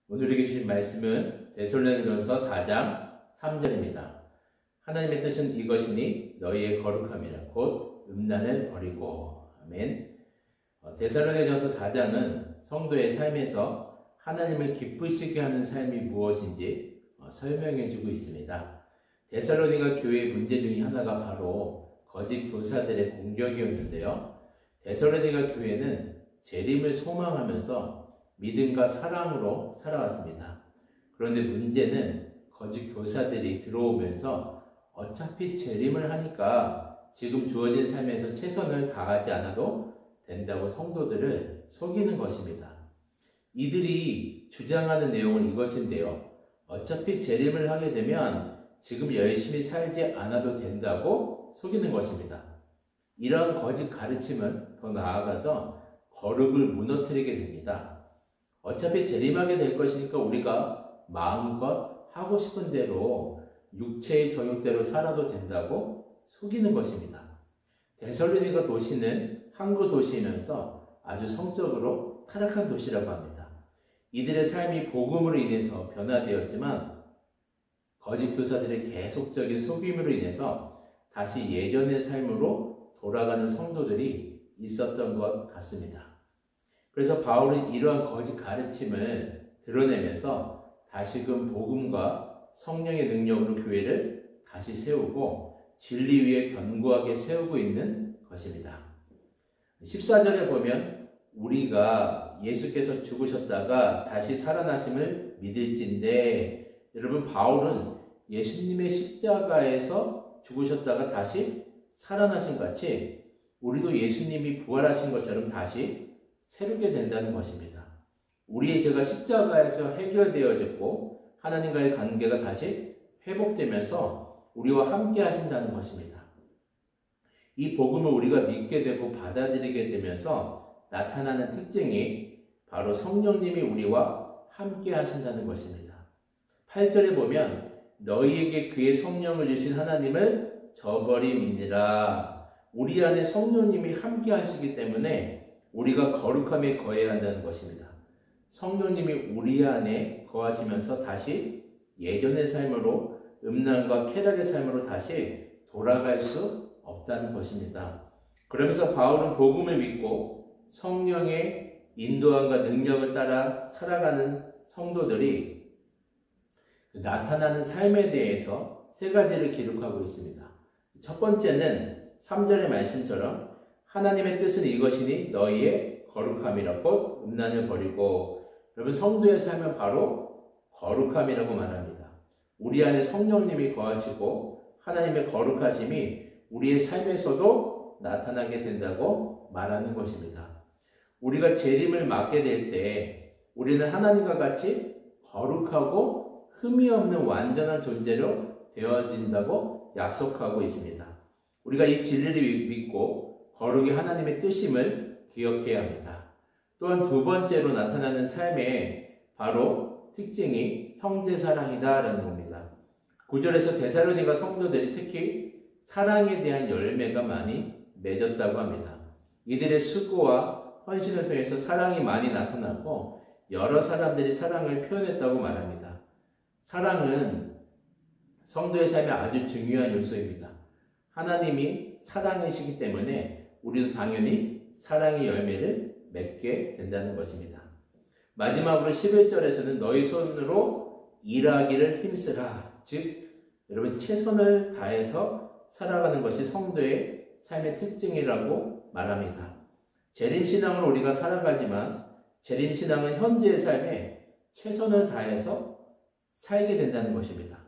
오늘 읽으신 말씀은 데살로니가전서 4장 3절입니다. 하나님의 뜻은 이것이니 너희의 거룩함이라 곧 음란을 버리고. 아멘. 데살로니가전서 4장은 성도의 삶에서 하나님을 기쁘시게 하는 삶이 무엇인지 설명해 주고 있습니다. 데살로니가 교회의 문제 중에 하나가 바로 거짓 교사들의 공격이었는데요. 데살로니가 교회는 재림을 소망하면서 믿음과 사랑으로 살아왔습니다. 그런데 문제는 거짓 교사들이 들어오면서 어차피 재림을 하니까 지금 주어진 삶에서 최선을 다하지 않아도 된다고 성도들을 속이는 것입니다. 이들이 주장하는 내용은 이것인데요. 어차피 재림을 하게 되면 지금 열심히 살지 않아도 된다고 속이는 것입니다. 이런 거짓 가르침은 더 나아가서 거룩을 무너뜨리게 됩니다. 어차피 재림하게 될 것이니까 우리가 마음껏 하고 싶은 대로 육체의 정욕대로 살아도 된다고 속이는 것입니다. 데살로니가 도시는 항구 도시이면서 아주 성적으로 타락한 도시라고 합니다. 이들의 삶이 복음으로 인해서 변화되었지만 거짓 교사들의 계속적인 속임으로 인해서 다시 예전의 삶으로 돌아가는 성도들이 있었던 것 같습니다. 그래서 바울은 이러한 거짓 가르침을 드러내면서 다시금 복음과 성령의 능력으로 교회를 다시 세우고 진리 위에 견고하게 세우고 있는 것입니다. 14절에 보면 우리가 예수께서 죽으셨다가 다시 살아나심을 믿을진데, 여러분, 바울은 예수님의 십자가에서 죽으셨다가 다시 살아나신 같이 우리도 예수님이 부활하신 것처럼 다시 새롭게 된다는 것입니다. 우리의 죄가 십자가에서 해결되어졌고 하나님과의 관계가 다시 회복되면서 우리와 함께 하신다는 것입니다. 이 복음을 우리가 믿게 되고 받아들이게 되면서 나타나는 특징이 바로 성령님이 우리와 함께 하신다는 것입니다. 8절에 보면 너희에게 그의 성령을 주신 하나님을 저버리 믿느라. 우리 안에 성령님이 함께 하시기 때문에 우리가 거룩함에 거해야 한다는 것입니다. 성령님이 우리 안에 거하시면서 다시 예전의 삶으로, 음란과 쾌락의 삶으로 다시 돌아갈 수 없다는 것입니다. 그러면서 바울은 복음을 믿고 성령의 인도함과 능력을 따라 살아가는 성도들이 나타나는 삶에 대해서 세 가지를 기록하고 있습니다. 첫 번째는 3절의 말씀처럼 하나님의 뜻은 이것이니 너희의 거룩함이라 곧 음란을 버리고. 여러분, 성도의 삶은 바로 거룩함이라고 말합니다. 우리 안에 성령님이 거하시고 하나님의 거룩하심이 우리의 삶에서도 나타나게 된다고 말하는 것입니다. 우리가 재림을 맞게 될 때 우리는 하나님과 같이 거룩하고 흠이 없는 완전한 존재로 되어진다고 약속하고 있습니다. 우리가 이 진리를 믿고 거룩이 하나님의 뜻임을 기억해야 합니다. 또한 두 번째로 나타나는 삶의 바로 특징이 형제사랑이다라는 겁니다. 9절에서 데살로니가 성도들이 특히 사랑에 대한 열매가 많이 맺었다고 합니다. 이들의 수고와 헌신을 통해서 사랑이 많이 나타나고 여러 사람들이 사랑을 표현했다고 말합니다. 사랑은 성도의 삶에 아주 중요한 요소입니다. 하나님이 사랑이시기 때문에 우리도 당연히 사랑의 열매를 맺게 된다는 것입니다. 마지막으로 11절에서는 너희 손으로 일하기를 힘쓰라. 즉, 여러분, 최선을 다해서 살아가는 것이 성도의 삶의 특징이라고 말합니다. 재림신앙으로 우리가 살아가지만 재림신앙은 현재의 삶에 최선을 다해서 살게 된다는 것입니다.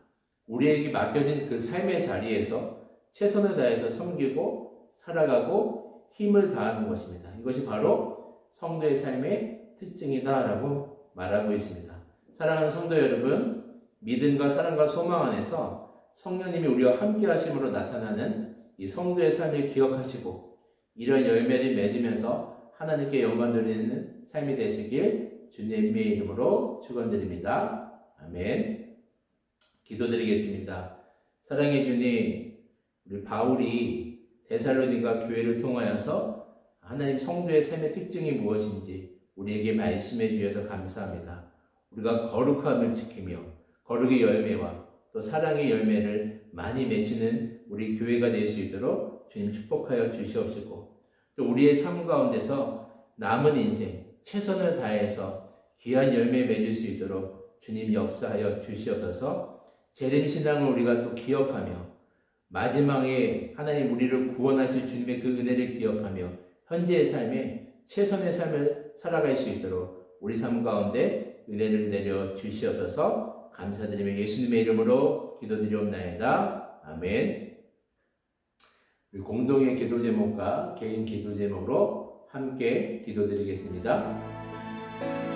우리에게 맡겨진 그 삶의 자리에서 최선을 다해서 섬기고 살아가고 힘을 다하는 것입니다. 이것이 바로 성도의 삶의 특징이다라고 말하고 있습니다. 사랑하는 성도 여러분, 믿음과 사랑과 소망 안에서 성령님이 우리와 함께 하심으로 나타나는 이 성도의 삶을 기억하시고 이런 열매를 맺으면서 하나님께 영광 돌리는 삶이 되시길 주님의 이름으로 축원드립니다. 아멘. 기도드리겠습니다. 사랑해 주님, 우리 바울이 데살로니가 교회를 통하여서 하나님 성도의 삶의 특징이 무엇인지 우리에게 말씀해 주셔서 감사합니다. 우리가 거룩함을 지키며 거룩의 열매와 또 사랑의 열매를 많이 맺히는 우리 교회가 될 수 있도록 주님 축복하여 주시옵시고, 또 우리의 삶 가운데서 남은 인생 최선을 다해서 귀한 열매 맺을 수 있도록 주님 역사하여 주시옵소서. 재림신앙을 우리가 또 기억하며 마지막에 하나님 우리를 구원하실 주님의 그 은혜를 기억하며 현재의 삶에 최선의 삶을 살아갈 수 있도록 우리 삶 가운데 은혜를 내려 주시옵소서. 감사드리며 예수님의 이름으로 기도드리옵나이다. 아멘. 공동의 기도 제목과 개인 기도 제목으로 함께 기도드리겠습니다.